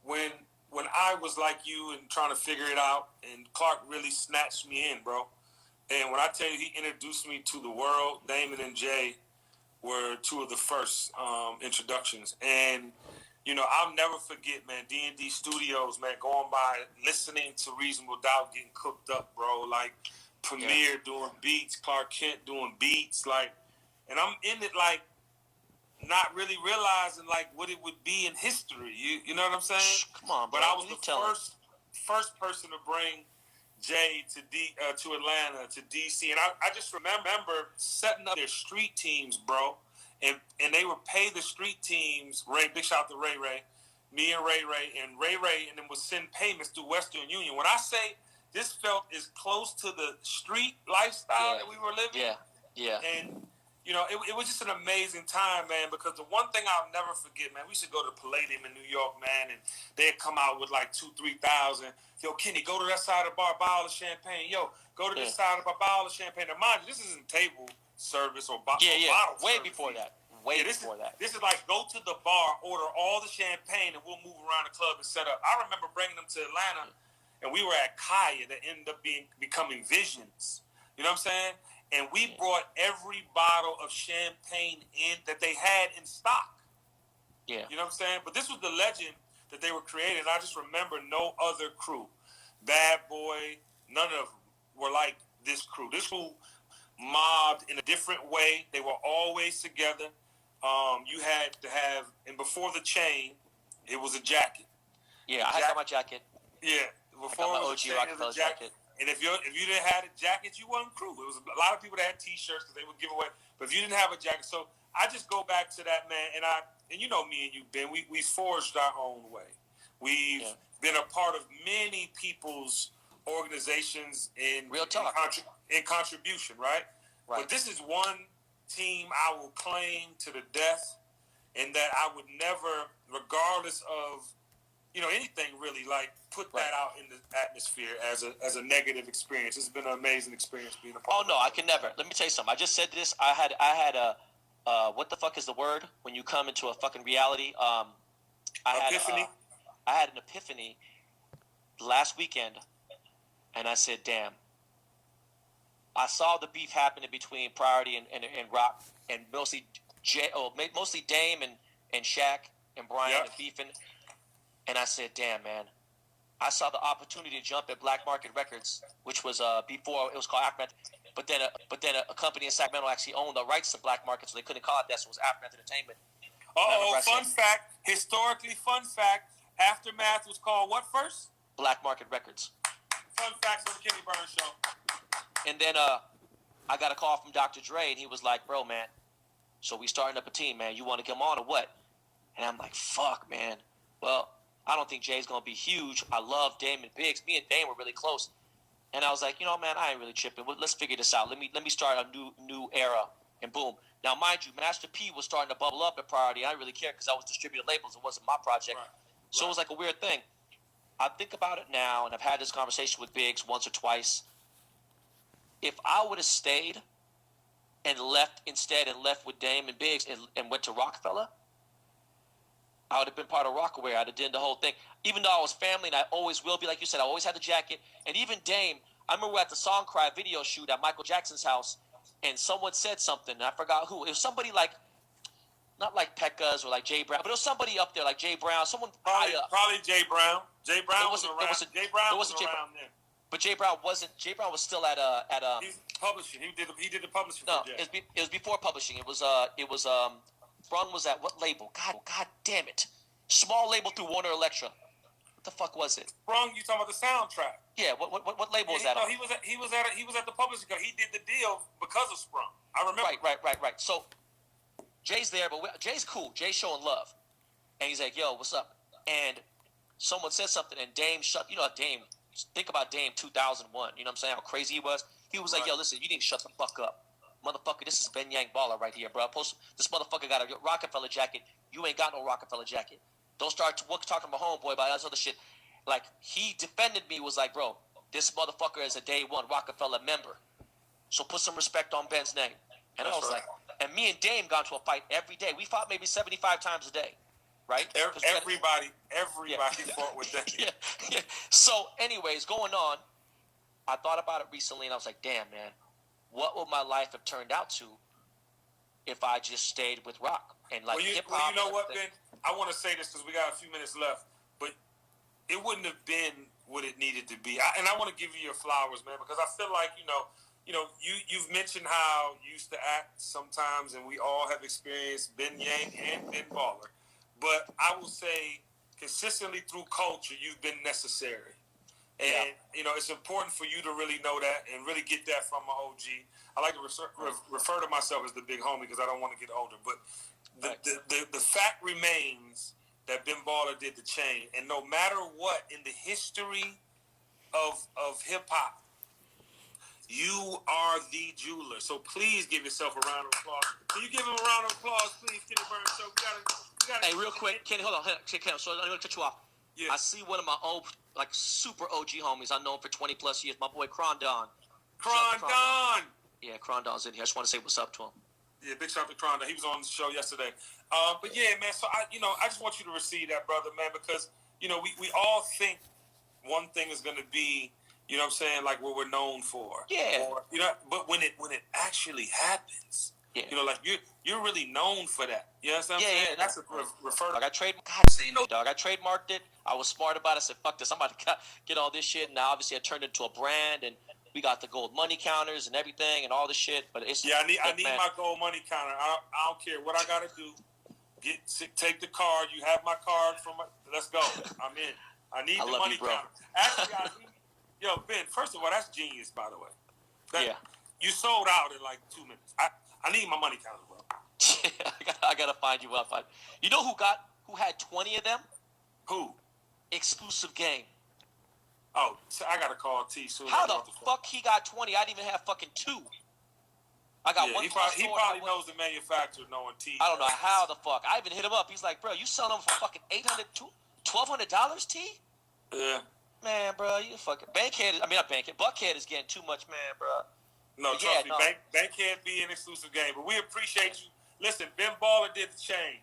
When I was like you and trying to figure it out, and Clark really snatched me in, bro. And when I tell you he introduced me to the world, Damon and Jay were two of the first introductions. And I'll never forget, man, D&D Studios, man, going by, listening to Reasonable Doubt getting cooked up, bro. Like Premier doing beats, Clark Kent doing beats, like, and I'm in it like, not really realizing like what it would be in history. You know what I'm saying? Come on, bro. But I was the first person to bring Jay to Atlanta, to DC, and I just remember setting up their street teams, bro, and they would pay the street teams. Big shout out to Ray, me and Ray, and then would send payments through Western Union. When I say this felt as close to the street lifestyle that we were living, and it was just an amazing time, man, because the one thing I'll never forget, man, we used to go to the Palladium in New York, man, and they'd come out with like 2,000-3,000. Yo, Kenny, go to that side of the bar, buy all the champagne. Yo, go to this side of the bar, buy all the champagne. Now, mind you, this isn't table service or bottle way service. Before that. This is like go to the bar, order all the champagne, and we'll move around the club and set up. I remember bringing them to Atlanta, and we were at Kaya that ended up becoming Visions. You know what I'm saying? And we brought every bottle of champagne in that they had in stock. Yeah. You know what I'm saying? But this was the legend that they were creating. I just remember no other crew. Bad Boy, none of them were like this crew. This crew mobbed in a different way. They were always together. You had to have, and before the chain, it was a jacket. Yeah, I got my jacket. Yeah. Before I got my it was OG a chain, it was a jacket. And if you didn't have a jacket, you wasn't crew. It was a lot of people that had T-shirts because they would give away. But if you didn't have a jacket, so I just go back to that, man. And you know me and you, Ben. We forged our own way. We've been a part of many people's organizations in real talk, in contribution, right? But this is one team I will claim to the death, and that I would never, regardless of anything really, like put that out in the atmosphere as a negative experience. It's been an amazing experience being a part of it. No, I can never. Let me tell you something. I just said this. I had a what the fuck is the word when you come into a fucking reality? Epiphany. I had an epiphany last weekend, and I said, damn. I saw the beef happening between Priority and Rock, and mostly Dame and Shaq and Brian and beefing. And I said, damn, man. I saw the opportunity to jump at Black Market Records, which was before it was called Aftermath. But then a company in Sacramento actually owned the rights to Black Market, so they couldn't call it that, so it was Aftermath Entertainment. Historically fun fact, Aftermath was called what first? Black Market Records. Fun facts on the Kenny Burns Show. And then I got a call from Dr. Dre, and he was like, bro, man, so we starting up a team, man. You want to come on or what? And I'm like, fuck, man. Well, I don't think Jay's going to be huge. I love Dame and Biggs. Me and Dame were really close. And I was like, man, I ain't really tripping. Let's figure this out. Let me start a new era. And boom. Now, mind you, Master P was starting to bubble up at Priority. I didn't really care because I was distributing labels. It wasn't my project. Right. So it was like a weird thing. I think about it now, and I've had this conversation with Biggs once or twice. If I would have stayed and left with Dame and Biggs and went to Rockefeller, I would have been part of Rockaway. I'd have done the whole thing. Even though I was family, and I always will be, like you said, I always had the jacket. And even Dame, I remember at the Song Cry video shoot at Michael Jackson's house, and someone said something, and I forgot who. It was somebody like, not like Pekka's or like Jay Brown, but it was somebody up there like Jay Brown. Someone probably Jay Brown. Jay Brown was around. Jay Brown was around then. But Jay Brown wasn't. Jay Brown was still at He's publishing. He did the publishing. No, it was before publishing. It was Sprung was at what label? God damn it! Small label through Warner Elektra. What the fuck was it? Sprung, you talking about the soundtrack? Yeah, what label is Yeah, that on? he was at the publishing company. He did the deal because of Sprung. I remember. Right. So Jay's there, but Jay's cool. Jay's showing love, and he's like, "Yo, what's up?" And someone said something, and Dame shut. You know, Dame. Think about Dame 2001. You know what I'm saying? How crazy he was. He was like, "Yo, listen, you need to shut the fuck up, motherfucker. This is Ben Yang Baller right here, bro. This motherfucker got a Rockefeller jacket. You ain't got no Rockefeller jacket. Don't start talking to my homeboy about that other shit." Like, he defended me. Was like, "Bro, this motherfucker is a day one Rockefeller member. So put some respect on Ben's name." And I was like, and me and Dame got into a fight every day. We fought maybe 75 times a day, right? Everybody fought with that. Yeah. So, anyways, going on, I thought about it recently, and I was like, damn, man, what would my life have turned out to if I just stayed with rock and like hip hop? You know what, Ben? I want to say this because we got a few minutes left, but it wouldn't have been what it needed to be. And I want to give you your flowers, man, because I feel like you've mentioned how you used to act sometimes, and we all have experienced Ben Yang and Ben Baller. But I will say, consistently through culture, you've been necessary. And, it's important for you to really know that and really get that from my OG. I like to refer to myself as the big homie because I don't want to get older. But the fact remains that Ben Baller did the chain. And no matter what, in the history of hip-hop, you are the jeweler. So please give yourself a round of applause. Can you give him a round of applause, please, Kenny Burns? So we gotta Hey, real quick, Kenny, hold on. Kenny, so I'm going to cut you off. Yeah. I see one of my old, like, super OG homies I know him for 20 plus years, my boy Crondon. Yeah, Crondon's in here. I just want to say what's up to him. Yeah, big shout out to Crondon. He was on the show yesterday. But yeah, man, so I just want you to receive that, brother, man, because, we all think one thing is going to be, you know what I'm saying, like what we're known for. Yeah. Or, but when it actually happens, like you're really known for that. You know what I'm saying? Yeah. That's refer to. Like, I trademarked it. I was smart about it. I said, fuck this. I'm about to get all this shit. Now, obviously, I turned it into a brand, and we got the gold money counters and everything and all this shit. But it's I need my gold money counter. I don't care what I got to do. Take the card. You have my card let's go. I'm in. I need the money counter. Actually, yo, Ben, first of all, that's genius, by the way. You sold out in like 2 minutes. I need my money counter, bro. I gotta find you. You know who had 20 of them? Who? Exclusive Game. Oh, so I gotta call T soon. How the fuck he got 20? I didn't even have fucking 2. I got one. He probably knows the manufacturer, knowing T. I don't know how the fuck. I even hit him up. He's like, bro, you selling them for fucking $1,200, T? Yeah. Man, bro, you fucking Bankhead. I mean, not Bankhead. Buckhead is getting too much, man, bro. No, trust me, Bankhead be an exclusive game, but we appreciate you. Listen, Ben Baller did the chain.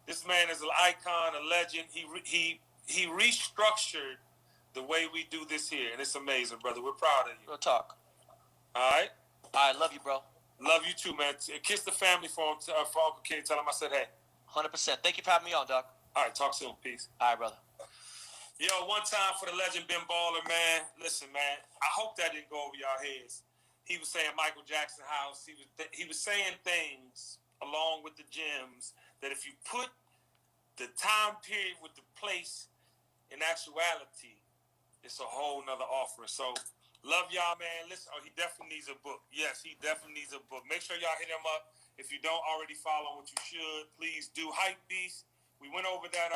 This man is an icon, a legend. He restructured the way we do this here, and it's amazing, brother. We're proud of you. Real talk. All right. Love you, bro. Love you too, man. Kiss the family for Uncle Kenny. Tell him I said hey. 100%. Thank you for having me on, dog. All right, talk soon. Peace. All right, brother. Yo, one time for the legend Ben Baller, man. Listen, man. I hope that didn't go over y'all heads. He was saying Michael Jackson house. He was saying things along with the gems that if you put the time period with the place in actuality, it's a whole nother offering. So love y'all, man. Listen, he definitely needs a book. Yes, he definitely needs a book. Make sure y'all hit him up. If you don't already follow what you should, please do. Hype Beast. We went over that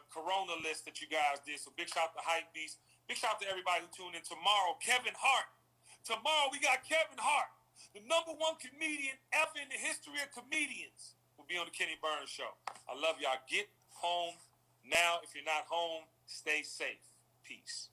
Corona list that you guys did. So big shout out to Hype Beast. Big shout out to everybody who tuned in tomorrow. Kevin Hart. Tomorrow we got Kevin Hart, the #1 comedian ever in the history of comedians, will be on the Kenny Burns Show. I love y'all. Get home now. If you're not home, stay safe. Peace.